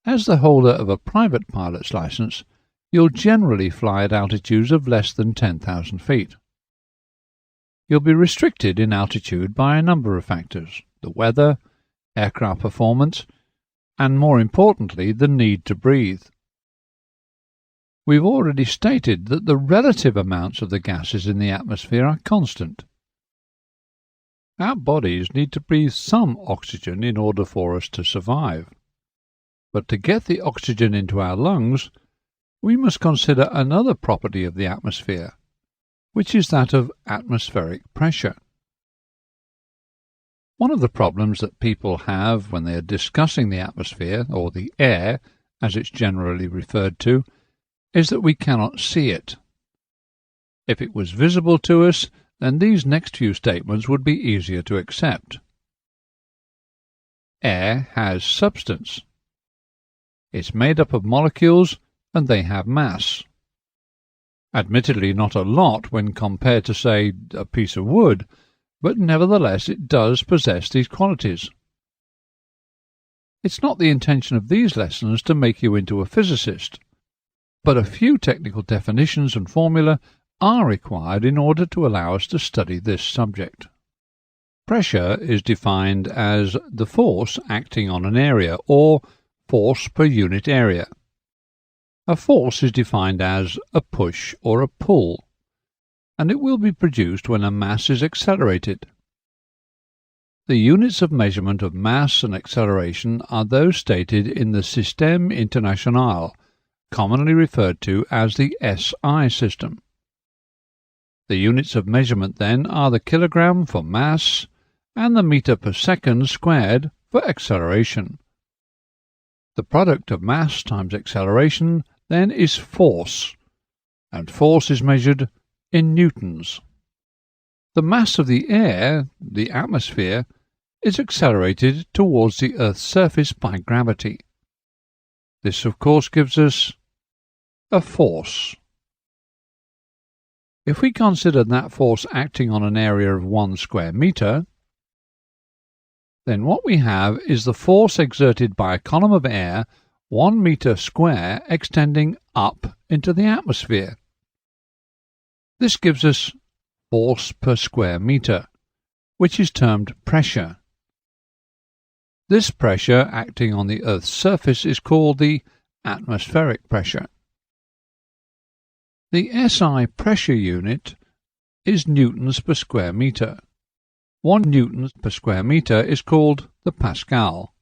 As the holder of a private pilot's license, you'll generally fly at altitudes of less than 10,000 feet. You'll be restricted in altitude by a number of factors: the weather, aircraft performance, and more importantly, the need to breathe. We've already stated that the relative amounts of the gases in the atmosphere are constant. Our bodies need to breathe some oxygen in order for us to survive. But to get the oxygen into our lungs, we must consider another property of the atmosphere, which is that of atmospheric pressure. One of the problems that people have when they are discussing the atmosphere, or the air, as it's generally referred to, is that we cannot see it. If it was visible to us, then these next few statements would be easier to accept. Air has substance. It's made up of molecules, and they have mass. Admittedly not a lot when compared to, say, a piece of wood, but nevertheless it does possess these qualities. It's not the intention of these lessons to make you into a physicist, but a few technical definitions and formula are required in order to allow us to study this subject. Pressure is defined as the force acting on an area, or force per unit area. A force is defined as a push or a pull, and it will be produced when a mass is accelerated. The units of measurement of mass and acceleration are those stated in the Système International, commonly referred to as the SI system. The units of measurement then are the kilogram for mass and the meter per second squared for acceleration. The product of mass times acceleration then is force, and force is measured in newtons. The mass of the air, the atmosphere, is accelerated towards the Earth's surface by gravity. This, of course, gives us a force. If we consider that force acting on an area of 1 square meter, then what we have is the force exerted by a column of air 1 meter square extending up into the atmosphere. This gives us force per square meter, which is termed pressure. This pressure acting on the Earth's surface is called the atmospheric pressure. The SI pressure unit is newtons per square meter. 1 newton per square meter is called the pascal.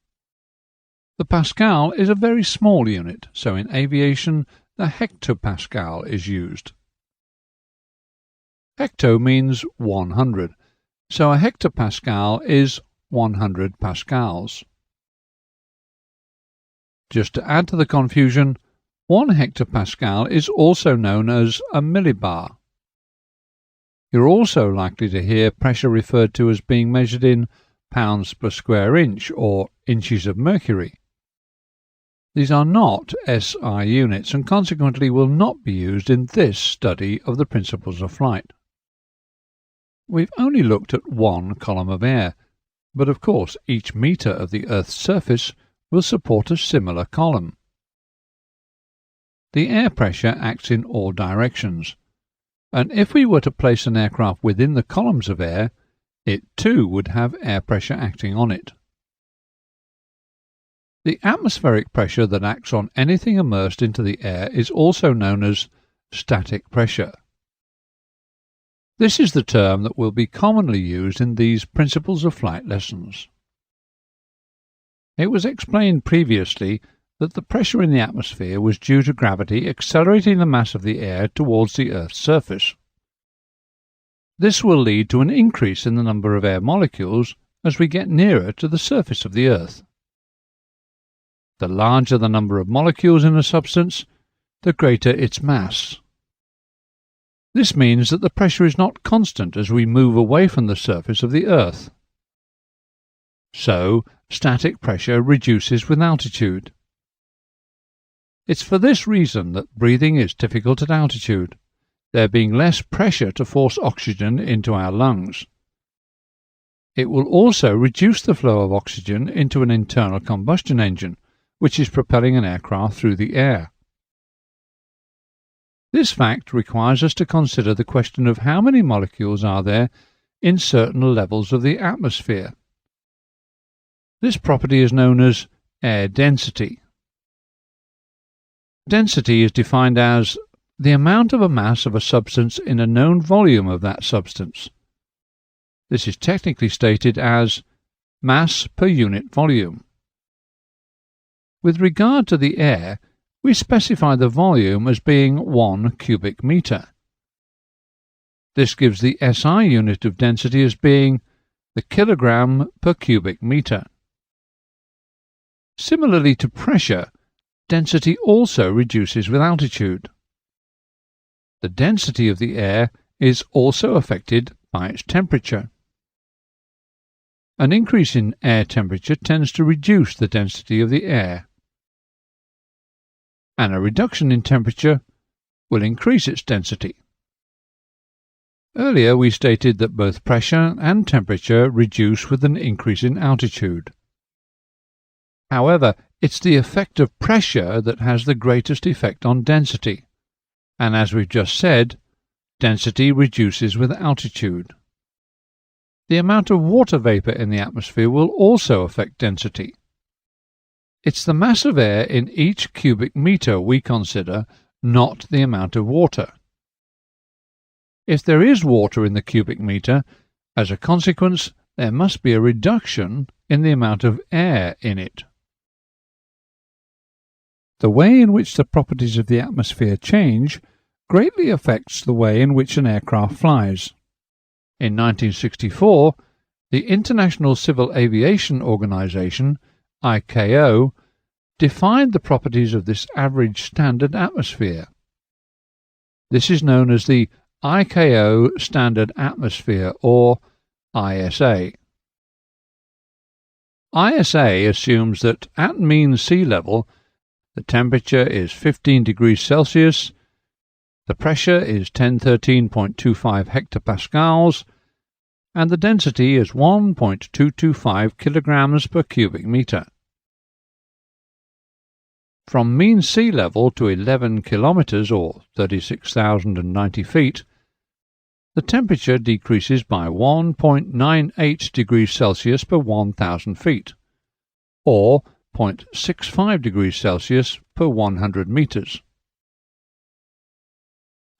The pascal is a very small unit, so in aviation the hectopascal is used. Hecto means 100, so a hectopascal is 100 pascals. Just to add to the confusion, 1 hectopascal is also known as a millibar. You're also likely to hear pressure referred to as being measured in pounds per square inch or inches of mercury. These are not SI units and consequently will not be used in this study of the principles of flight. We've only looked at 1 column of air, but of course each meter of the Earth's surface will support a similar column. The air pressure acts in all directions, and if we were to place an aircraft within the columns of air, it too would have air pressure acting on it. The atmospheric pressure that acts on anything immersed into the air is also known as static pressure. This is the term that will be commonly used in these principles of flight lessons. It was explained previously that the pressure in the atmosphere was due to gravity accelerating the mass of the air towards the Earth's surface. This will lead to an increase in the number of air molecules as we get nearer to the surface of the Earth. The larger the number of molecules in a substance, the greater its mass. This means that the pressure is not constant as we move away from the surface of the Earth. So, static pressure reduces with altitude. It's for this reason that breathing is difficult at altitude, there being less pressure to force oxygen into our lungs. It will also reduce the flow of oxygen into an internal combustion engine, which is propelling an aircraft through the air. This fact requires us to consider the question of how many molecules are there in certain levels of the atmosphere. This property is known as air density. Density is defined as the amount of a mass of a substance in a known volume of that substance. This is technically stated as mass per unit volume. With regard to the air, we specify the volume as being 1 cubic meter. This gives the SI unit of density as being the kilogram per cubic meter. Similarly to pressure, density also reduces with altitude. The density of the air is also affected by its temperature. An increase in air temperature tends to reduce the density of the air, and a reduction in temperature will increase its density. Earlier we stated that both pressure and temperature reduce with an increase in altitude. However, it's the effect of pressure that has the greatest effect on density, and as we've just said, density reduces with altitude. The amount of water vapour in the atmosphere will also affect density. It's the mass of air in each cubic metre we consider, not the amount of water. If there is water in the cubic metre, as a consequence, there must be a reduction in the amount of air in it. The way in which the properties of the atmosphere change greatly affects the way in which an aircraft flies. In 1964, the International Civil Aviation Organization, ICAO, defined the properties of this average standard atmosphere. This is known as the ICAO Standard Atmosphere, or ISA. ISA assumes that at mean sea level the temperature is 15 degrees Celsius, the pressure is 1013.25 hectopascals, and the density is 1.225 kilograms per cubic meter. From mean sea level to 11 kilometers, or 36,090 feet, the temperature decreases by 1.98 degrees Celsius per 1,000 feet, or 0.65 degrees Celsius per 100 meters.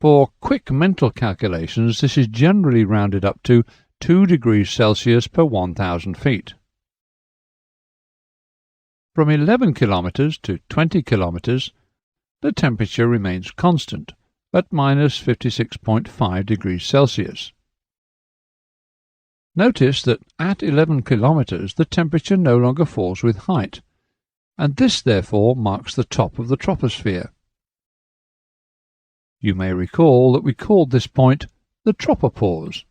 For quick mental calculations, this is generally rounded up to 2 degrees Celsius per 1,000 feet. From 11 kilometers to 20 kilometers, the temperature remains constant, at minus 56.5 degrees Celsius. Notice that at 11 kilometers the temperature no longer falls with height, and this therefore marks the top of the troposphere. You may recall that we called this point the tropopause.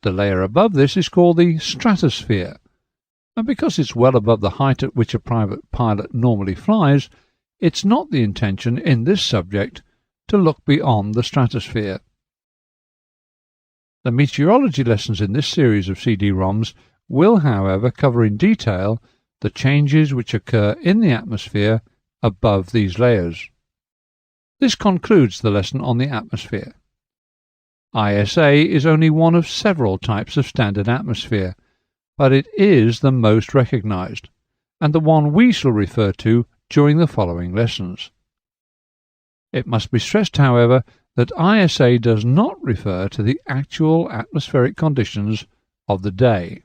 The layer above this is called the stratosphere, and because it's well above the height at which a private pilot normally flies, it's not the intention in this subject to look beyond the stratosphere. The meteorology lessons in this series of CD-ROMs will, however, cover in detail the changes which occur in the atmosphere above these layers. This concludes the lesson on the atmosphere. ISA is only one of several types of standard atmosphere, but it is the most recognized, and the one we shall refer to during the following lessons. It must be stressed, however, that ISA does not refer to the actual atmospheric conditions of the day.